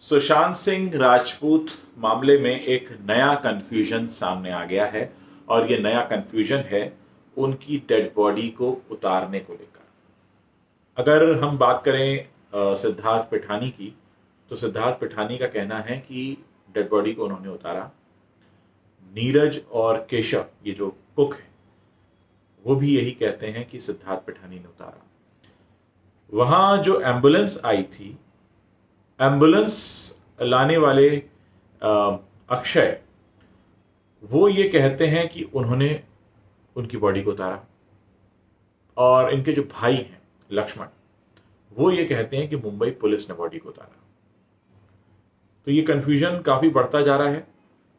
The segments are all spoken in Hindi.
सुशांत सिंह राजपूत मामले में एक नया कंफ्यूजन सामने आ गया है और ये नया कंफ्यूजन है उनकी डेड बॉडी को उतारने को लेकर। अगर हम बात करें सिद्धार्थ पिठानी की, तो सिद्धार्थ पिठानी का कहना है कि डेड बॉडी को उन्होंने उतारा। नीरज और केशव, ये जो कुक है, वो भी यही कहते हैं कि सिद्धार्थ पिठानी ने उतारा। वहां जो एम्बुलेंस आई थी, एम्बुलेंस लाने वाले अक्षय, वो ये कहते हैं कि उन्होंने उनकी बॉडी को उतारा। और इनके जो भाई हैं लक्ष्मण, वो ये कहते हैं कि मुंबई पुलिस ने बॉडी को उतारा। तो ये कंफ्यूजन काफी बढ़ता जा रहा है,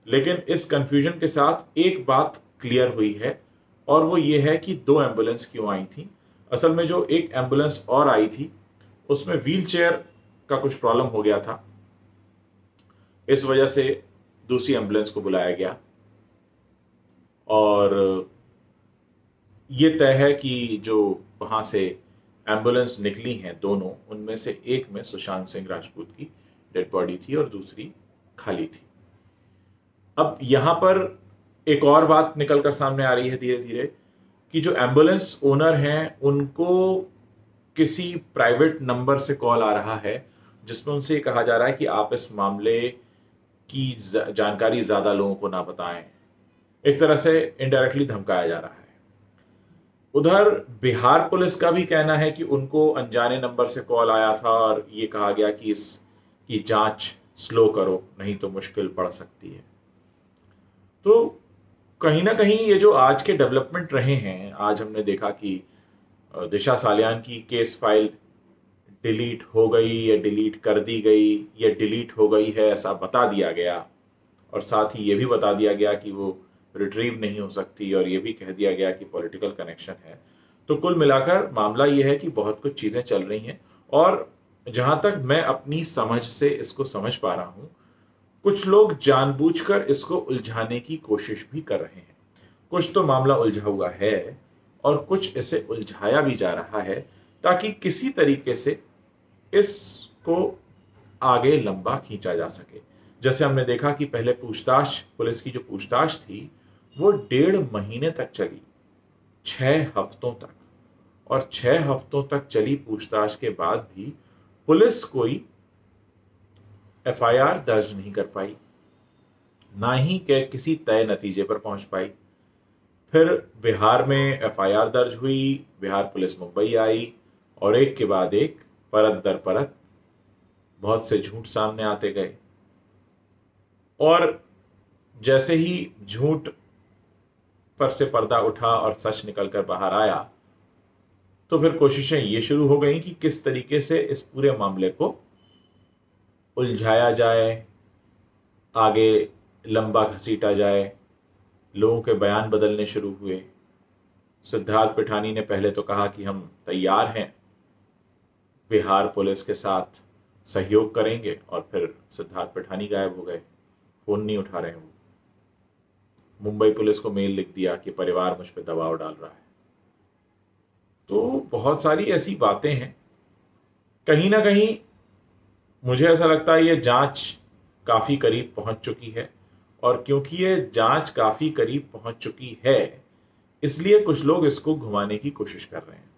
लेकिन इस कंफ्यूजन के साथ एक बात क्लियर हुई है, और वो ये है कि दो एम्बुलेंस क्यों आई थी। असल में जो एक एम्बुलेंस और आई थी, उसमें व्हील चेयर का कुछ प्रॉब्लम हो गया था, इस वजह से दूसरी एम्बुलेंस को बुलाया गया। और ये तय है कि जो वहां से एम्बुलेंस निकली हैं दोनों, उनमें से एक में सुशांत सिंह राजपूत की डेड बॉडी थी और दूसरी खाली थी। अब यहां पर एक और बात निकलकर सामने आ रही है धीरे धीरे, कि जो एम्बुलेंस ओनर हैं उनको किसी प्राइवेट नंबर से कॉल आ रहा है, जिसमें उनसे कहा जा रहा है कि आप इस मामले की जानकारी ज्यादा लोगों को ना बताएं। एक तरह से इनडायरेक्टली धमकाया जा रहा है। उधर बिहार पुलिस का भी कहना है कि उनको अनजाने नंबर से कॉल आया था और ये कहा गया कि इसकी जांच स्लो करो, नहीं तो मुश्किल पड़ सकती है। तो कहीं ना कहीं ये जो आज के डेवलपमेंट रहे हैं, आज हमने देखा कि दिशा सालियान की केस फाइल डिलीट हो गई या डिलीट कर दी गई या डिलीट हो गई है ऐसा बता दिया गया, और साथ ही ये भी बता दिया गया कि वो रिट्रीव नहीं हो सकती, और ये भी कह दिया गया कि पॉलिटिकल कनेक्शन है। तो कुल मिलाकर मामला ये है कि बहुत कुछ चीजें चल रही हैं, और जहां तक मैं अपनी समझ से इसको समझ पा रहा हूं, कुछ लोग जानबूझकर इसको उलझाने की कोशिश भी कर रहे हैं। कुछ तो मामला उलझा हुआ है और कुछ इसे उलझाया भी जा रहा है, ताकि किसी तरीके से इसको आगे लंबा खींचा जा सके। जैसे हमने देखा कि पहले पूछताछ, पुलिस की जो पूछताछ थी, वो 1.5 महीने तक चली, 6 हफ्तों तक। और 6 हफ्तों तक चली पूछताछ के बाद भी पुलिस कोई एफआईआर दर्ज नहीं कर पाई, ना ही किसी तय नतीजे पर पहुंच पाई। फिर बिहार में एफआईआर दर्ज हुई, बिहार पुलिस मुंबई आई, और एक के बाद एक, परत दर परत बहुत से झूठ सामने आते गए। और जैसे ही झूठ पर से पर्दा उठा और सच निकलकर बाहर आया, तो फिर कोशिशें ये शुरू हो गई कि किस तरीके से इस पूरे मामले को उलझाया जाए, आगे लंबा घसीटा जाए। लोगों के बयान बदलने शुरू हुए। सिद्धार्थ पिठानी ने पहले तो कहा कि हम तैयार हैं, बिहार पुलिस के साथ सहयोग करेंगे, और फिर सिद्धार्थ पिठानी गायब हो गए, फोन नहीं उठा रहे वो। मुंबई पुलिस को मेल लिख दिया कि परिवार मुझ पर दबाव डाल रहा है। तो बहुत सारी ऐसी बातें हैं। कहीं ना कहीं मुझे ऐसा लगता है ये जांच काफी करीब पहुंच चुकी है, और क्योंकि ये जांच काफी करीब पहुंच चुकी है, इसलिए कुछ लोग इसको घुमाने की कोशिश कर रहे हैं।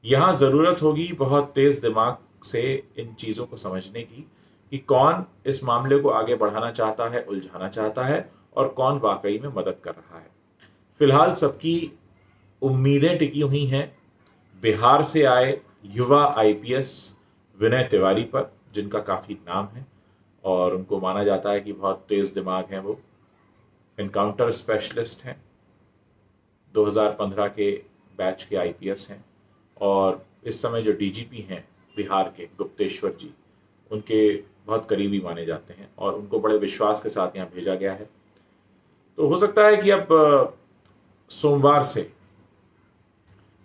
यहां जरूरत होगी बहुत तेज दिमाग से इन चीजों को समझने की, कि कौन इस मामले को आगे बढ़ाना चाहता है, उलझाना चाहता है, और कौन वाकई में मदद कर रहा है। फिलहाल सबकी उम्मीदें टिकी हुई हैं बिहार से आए युवा आईपीएस विनय तिवारी पर, जिनका काफी नाम है और उनको माना जाता है कि बहुत तेज दिमाग हैं। वो एनकाउंटर स्पेशलिस्ट हैं, 2015 के बैच के आईपीएस हैं, और इस समय जो डीजीपी हैं बिहार के, गुप्तेश्वर जी, उनके बहुत करीबी माने जाते हैं, और उनको बड़े विश्वास के साथ यहाँ भेजा गया है। तो हो सकता है कि अब सोमवार से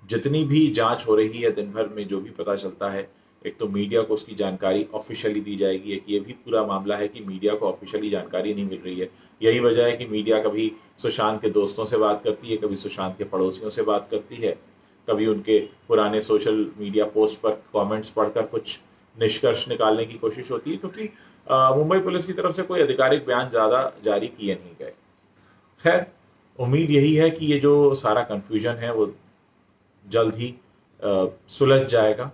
जितनी भी जांच हो रही है, दिन भर में जो भी पता चलता है, एक तो मीडिया को उसकी जानकारी ऑफिशियली दी जाएगी। एक ये भी पूरा मामला है कि मीडिया को ऑफिशियली जानकारी नहीं मिल रही है। यही वजह है कि मीडिया कभी सुशांत के दोस्तों से बात करती है, कभी सुशांत के पड़ोसियों से बात करती है, कभी उनके पुराने सोशल मीडिया पोस्ट पर कमेंट्स पढ़कर कुछ निष्कर्ष निकालने की कोशिश होती है, क्योंकि मुंबई पुलिस की तरफ से कोई आधिकारिक बयान ज़्यादा जारी किए नहीं गए। खैर, उम्मीद यही है कि ये जो सारा कन्फ्यूजन है वो जल्द ही सुलझ जाएगा।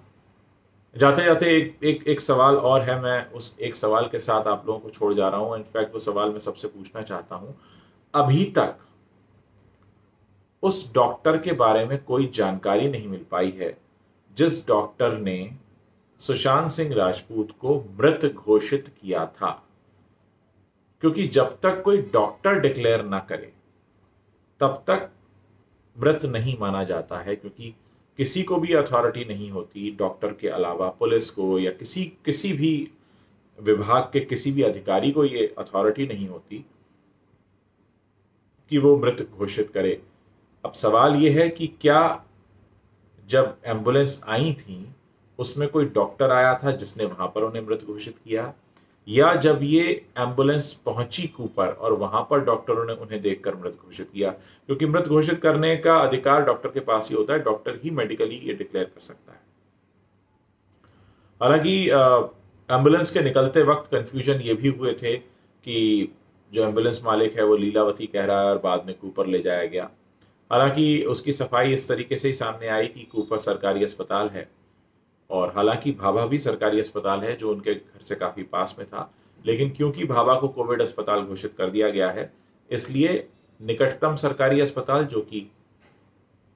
जाते जाते एक सवाल और है, मैं उस एक सवाल के साथ आप लोगों को छोड़ जा रहा हूँ। इनफैक्ट वो सवाल मैं सबसे पूछना चाहता हूँ, अभी तक उस डॉक्टर के बारे में कोई जानकारी नहीं मिल पाई है जिस डॉक्टर ने सुशांत सिंह राजपूत को मृत घोषित किया था। क्योंकि जब तक कोई डॉक्टर डिक्लेयर ना करे तब तक मृत नहीं माना जाता है, क्योंकि किसी को भी अथॉरिटी नहीं होती डॉक्टर के अलावा, पुलिस को या किसी भी विभाग के किसी भी अधिकारी को ये अथॉरिटी नहीं होती कि वो मृत घोषित करे। अब सवाल ये है कि क्या जब एम्बुलेंस आई थी उसमें कोई डॉक्टर आया था जिसने वहां पर उन्हें मृत घोषित किया, या जब ये एम्बुलेंस पहुंची कूपर और वहां पर डॉक्टरों ने उन्हें देखकर मृत घोषित किया? क्योंकि मृत घोषित करने का अधिकार डॉक्टर के पास ही होता है, डॉक्टर ही मेडिकली ये डिक्लेयर कर सकता है। हालांकि एम्बुलेंस के निकलते वक्त कंफ्यूजन ये भी हुए थे कि जो एम्बुलेंस मालिक है वो लीलावती कह रहा है और बाद में कूपर ले जाया गया। हालांकि उसकी सफाई इस तरीके से ही सामने आई कि कूपर सरकारी अस्पताल है, और हालांकि भाभा भी सरकारी अस्पताल है जो उनके घर से काफ़ी पास में था, लेकिन क्योंकि भाभा को कोविड अस्पताल घोषित कर दिया गया है, इसलिए निकटतम सरकारी अस्पताल जो कि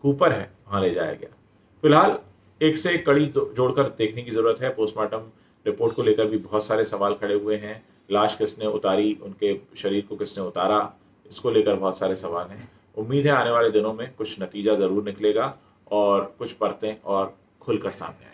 कूपर है वहाँ ले जाया गया। फिलहाल एक से एक कड़ी जोड़कर देखने की ज़रूरत है। पोस्टमार्टम रिपोर्ट को लेकर भी बहुत सारे सवाल खड़े हुए हैं। लाश किसने उतारी, उनके शरीर को किसने उतारा, इसको लेकर बहुत सारे सवाल हैं। उम्मीद है आने वाले दिनों में कुछ नतीजा ज़रूर निकलेगा और कुछ परतें और खुलकर सामने आएंगी।